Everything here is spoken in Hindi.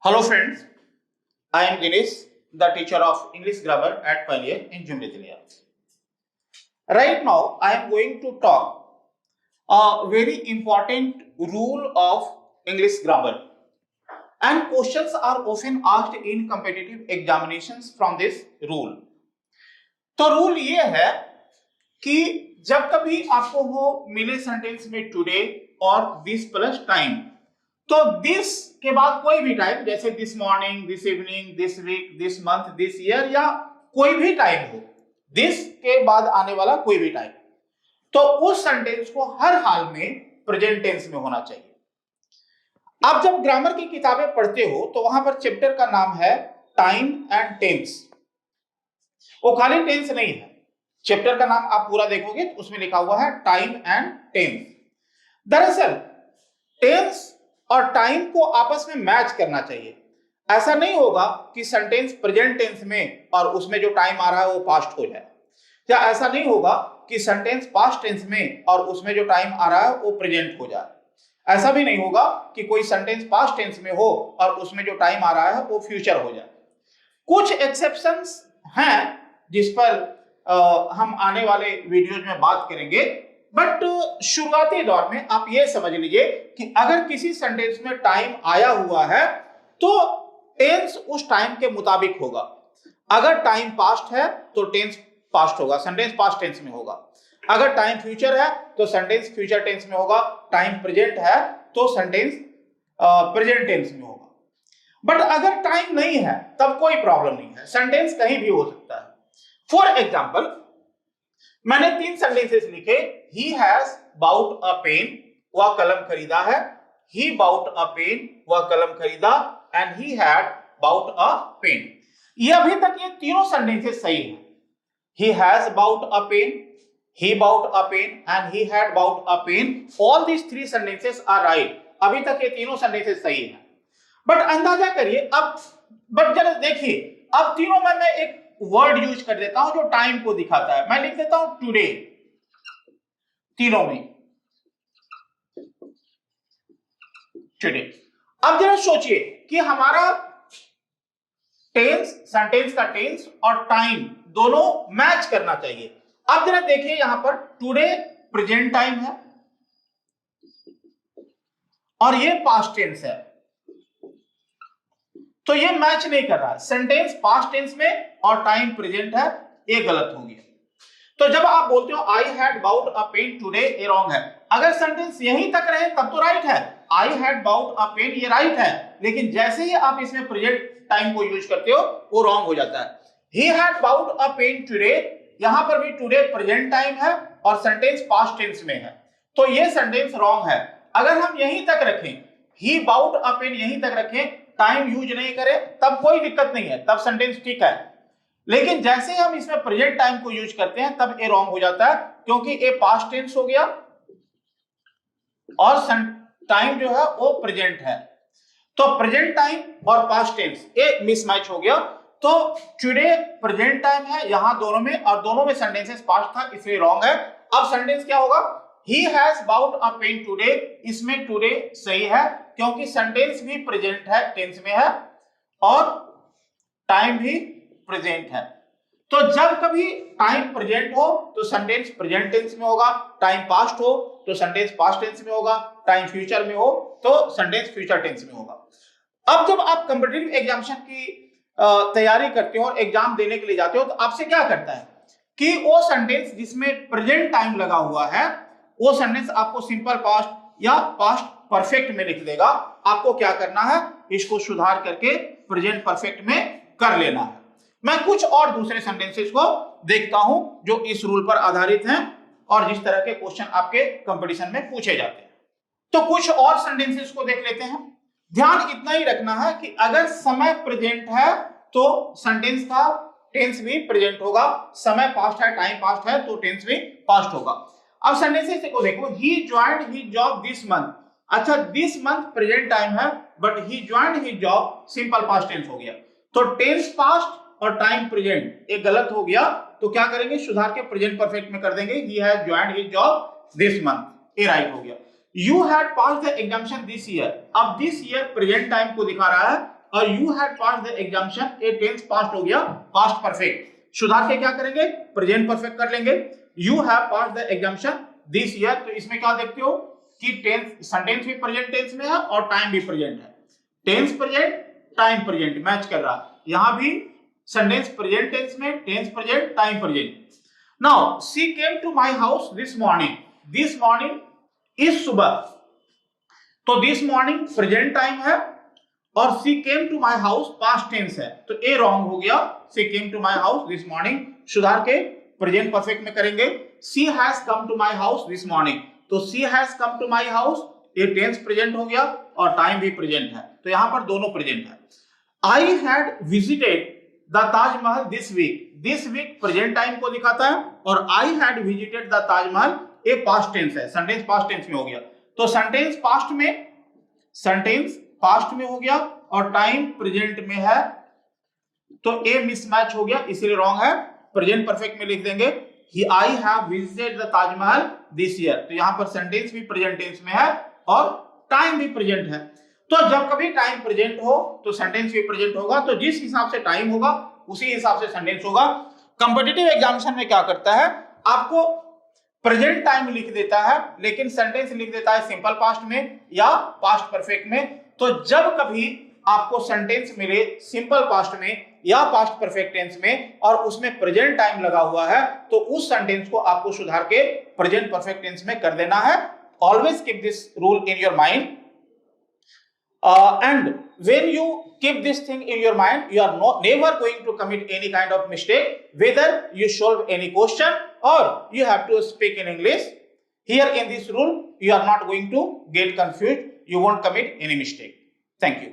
Hello friends, I am Dinesh, the teacher of English grammar at Pioneer in Jumlataniyar. Right now, I am going to talk a very important rule of English grammar, and questions are often asked in competitive examinations from this rule. तो रूल ये है कि जब कभी आपको वो मिले सेंटेंस में टुडे और दिस प्लस टाइम, तो दिस के बाद कोई भी टाइम, जैसे this morning, this evening, this week, this month, this year, या कोई भी टाइम हो, दिस के बाद आने वाला कोई भी टाइम, तो उस सेंटेंस को हर हाल में प्रेजेंट टेंस में होना चाहिए। आप जब ग्रामर की किताबें पढ़ते हो तो वहां पर चैप्टर का नाम है टाइम एंड टेंस। वो खाली टेंस नहीं है, चैप्टर का नाम आप पूरा देखोगे तो उसमें लिखा हुआ है टाइम एंड टेंस। दरअसल टेंस और टाइम को आपस में मैच करना चाहिए। ऐसा नहीं होगा कि सेंटेंस प्रेजेंट टेंस में और उसमें जो टाइम आ रहा है वो पास्ट हो जाए, या ऐसा नहीं होगा कि सेंटेंस पास्ट टेंस में और उसमें जो टाइम आ रहा है वो प्रेजेंट हो जाए। ऐसा भी नहीं होगा कि कोई सेंटेंस पास्ट टेंस में हो और उसमें जो टाइम आ रहा है वो फ्यूचर हो जाए। कुछ एक्सेप्शंस हैं जिस पर हम आने वाले वीडियोज में बात करेंगे, बट शुरुआती दौर में आप ये समझ लीजिए कि अगर किसी सेंटेंस में टाइम आया हुआ है तो टेंस उस टाइम के मुताबिक होगा। अगर टाइम पास्ट है तो टेंस पास्ट होगा, सेंटेंस पास्ट टेंस में होगा। अगर टाइम फ्यूचर है तो सेंटेंस फ्यूचर टेंस में होगा। टाइम प्रेजेंट है तो सेंटेंस प्रेजेंट टेंस में होगा। बट अगर टाइम नहीं है तब कोई प्रॉब्लम नहीं है, सेंटेंस कहीं भी हो सकता है। फॉर एग्जाम्पल, मैंने 3 सेंटेंसेस लिखे। He has bought a pen, वह कलम खरीदा है। ही बाउट अ पेन, वह कलम खरीदा। And he had bought a pen. ये अभी तक ये तीनों सेंटेंसेस सही है। He has bought a pen, he bought a pen and he had bought a pen. All these 3 sentences are right. अभी तक ये तीनों सेंटेंसेस सही हैं। बट अंदाजा करिए अब, बट जरा देखिए, अब तीनों में मैं एक वर्ड यूज कर देता हूं जो टाइम को दिखाता है। मैं लिख देता हूं टुडे तीनों में, टुडे। अब जरा सोचिए कि हमारा टेंस, सेंटेंस का टेंस और टाइम दोनों मैच करना चाहिए। अब जरा देखिए, यहां पर टुडे प्रेजेंट टाइम है और ये पास्ट टेंस है, तो ये मैच नहीं कर रहा है। सेंटेंस पास्ट टेंस में और टाइम प्रेजेंट है, ये गलत हो गया। तो जब आप बोलते हो I had bought a pen today, ये रॉन्ग है। अगर सेंटेंस यहीं तक रहे तब तो राइट है। I had bought a pen, ये राइट है, लेकिन जैसे ही आप इसमें प्रेजेंट टाइम को यूज करते हो वो रॉन्ग हो जाता है। He had bought a pen today, यहां पर भी टुडे प्रेजेंट टाइम है और सेंटेंस पास्ट टेंस में है, तो ये सेंटेंस रॉन्ग है। अगर हम यहीं तक रखें, ही बाउट अ पेन यहीं तक रखें, टाइम यूज नहीं करें, तब कोई दिक्कत नहीं है, तब सेंटेंस ठीक है। लेकिन जैसे ही हम इसमें प्रेजेंट टाइम को यूज करते हैं तब ये रॉन्ग हो जाता है, क्योंकि ये पास्ट टेंस हो गया और टाइम जो है वो प्रेजेंट है। तो प्रेजेंट टाइम और पास्ट टेंस ये मिसमैच हो गया। तो टुडे प्रेजेंट टाइम है यहां दोनों में, और दोनों में सेंटेंसेस पास्ट था, इसलिए रॉन्ग है। अब सेंटेंस क्या होगा? He has bought a pen today, इसमें टुडे सही है क्योंकि सेंटेंस भी प्रेजेंट है, टेंस में है, और टाइम भी प्रेजेंट है। तो जब कभी टाइम प्रेजेंट हो तो सेंटेंस प्रेजेंट टेंस में होगा, टाइम पास्ट हो तो सेंटेंस पास्ट टेंस में होगा, टाइम फ्यूचर में हो तो सेंटेंस फ्यूचर टेंस में होगा। अब जब आप कॉम्पिटिटिव एग्जामिनेशन की तैयारी करते हो और एग्जाम देने के लिए जाते हो तो आपसे क्या करता है कि वो सेंटेंस जिसमें प्रेजेंट टाइम लगा हुआ है वो सेंटेंस आपको सिंपल पास्ट या पास्ट परफेक्ट में लिख देगा। आपको क्या करना है, इसको सुधार करके प्रेजेंट परफेक्ट में कर लेना है। मैं कुछ और दूसरे सेंटेंसेस को देखता हूं जो इस रूल पर आधारित हैं और जिस तरह के क्वेश्चन आपके कंपटीशन में पूछे जाते हैं। तो कुछ और सेंटेंसेस को देख लेते हैं। ध्यान इतना ही रखना है कि अगर समय प्रेजेंट है तो सेंटेंस का टेंस भी प्रेजेंट होगा, समय पास्ट है, टाइम पास्ट है तो टेंस भी पास्ट होगा। अब सेंटेंसेस को देखो, he joined his job this month. अच्छा, दिस मंथ प्रेजेंट टाइम है but he joined his job simple past tense हो गया, तो टेंस पास्ट और टाइम प्रेजेंट एक गलत हो गया। तो क्या करेंगे, सुधार के प्रेजेंट परफेक्ट में कर देंगे, he has joined his job this month, ये राइट हो गया। You had passed the examination this year, अब दिस ईयर प्रेजेंट टाइम को दिखा रहा है और you had passed the examination, ए टेंस पास्ट हो गया पास्ट परफेक्ट। सुधार के क्या करेंगे, प्रेजेंट परफेक्ट कर लेंगे। You have passed the examination this year, तो इसमें क्या देखते हो कि टेंस सेंटेंस भी प्रेजेंट टेंस में है और टाइम भी प्रेजेंट है। Tense present time present match कर रहा है। यहां भी सेंटेंस प्रेजेंट टेंस में, tense present time present. Now she came to my house this morning, this morning इस सुबह, तो दिस मॉर्निंग प्रेजेंट टाइम है और she came to my house past tense है, तो ए रॉन्ग हो गया। She came to my house this morning, सुधार के प्रेजेंट परफेक्ट में करेंगे। She has come to my house this morning, तो she has come to my house, ये टेंस प्रेजेंट हो गया और टाइम भी प्रेजेंट है, तो यहां पर दोनों प्रेजेंट है। I had visited the Taj Mahal this week, this week present time को दिखाता है और I had visited the Taj Mahal ये पास्ट टेंस है, सेंटेंस पास्ट टेंस में हो गया, तो सेंटेंस पास्ट में हो गया और टाइम प्रेजेंट में है, तो ए मिसमैच हो गया इसलिए रॉन्ग है। प्रेजेंट परफेक्ट में लिख देंगे I have visited the Taj Mahal this year, तो यहां पर सेंटेंस भी प्रेजेंट टेंस में है और टाइम भी प्रेजेंट है। तो जब कभी टाइम प्रेजेंट हो तो सेंटेंस भी प्रेजेंट होगा, तो जिस हिसाब से टाइम होगा उसी हिसाब से सेंटेंस होगा। कंपटीटिव एग्जामिनेशन में क्या करता है, आपको प्रेजेंट टाइम लिख देता है लेकिन सेंटेंस लिख देता है सिंपल पास्ट में या पास्ट परफेक्ट में। तो जब कभी आपको सेंटेंस मिले सिंपल पास्ट में या पास्ट परफेक्ट टेंस में और उसमें प्रेजेंट टाइम लगा हुआ है, तो उस सेंटेंस को आपको सुधार के प्रेजेंट परफेक्ट टेंस में कर देना है। Always keep this rule in your mind, and when you keep this thing in your mind, you are never going to commit any kind of mistake, whether you solve any question or you have to speak in English. Here in this rule you are not going to get confused, you won't commit any mistake. Thank you.